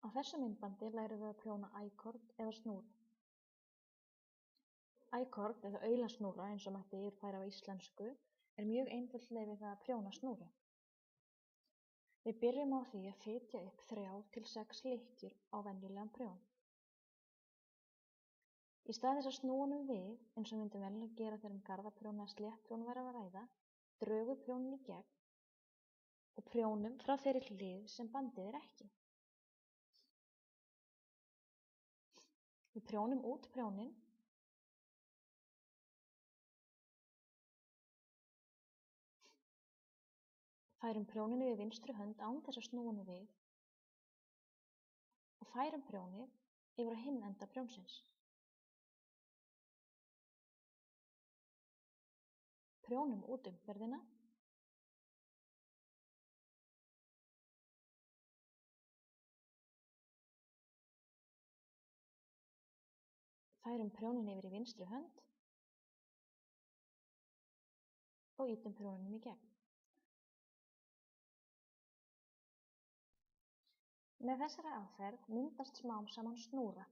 Á þessu myndbandi lærum við að prjóna ækord eða snúru. Ækord eða aulasnúra eins og mætti yfirfæra á íslensku er mjög einföld leið við það að prjóna snúru. Við byrjum á því að fitja upp 3 til 6 lykkjur á venjulegan prjón. Í stað þess að snúa honum við eins og myndum venjulega gera þegar garðaprjón eða sléttprjón væri að ræða, drögum við prjóninn í gegn og prjónum frá þeirri hlið sem bandið er ekki. Við prjónum út prjóninn færum prjóninn yfir vinstri hönd án þess að snúa honum við og færum prjónið yfir á hinn enda prjónsins. Prjónum út umferðina færum prjóninn yfir í vinstri hönd og ýtum prjóninum í gegn. Með þessari aðferð myndast smám saman snúra.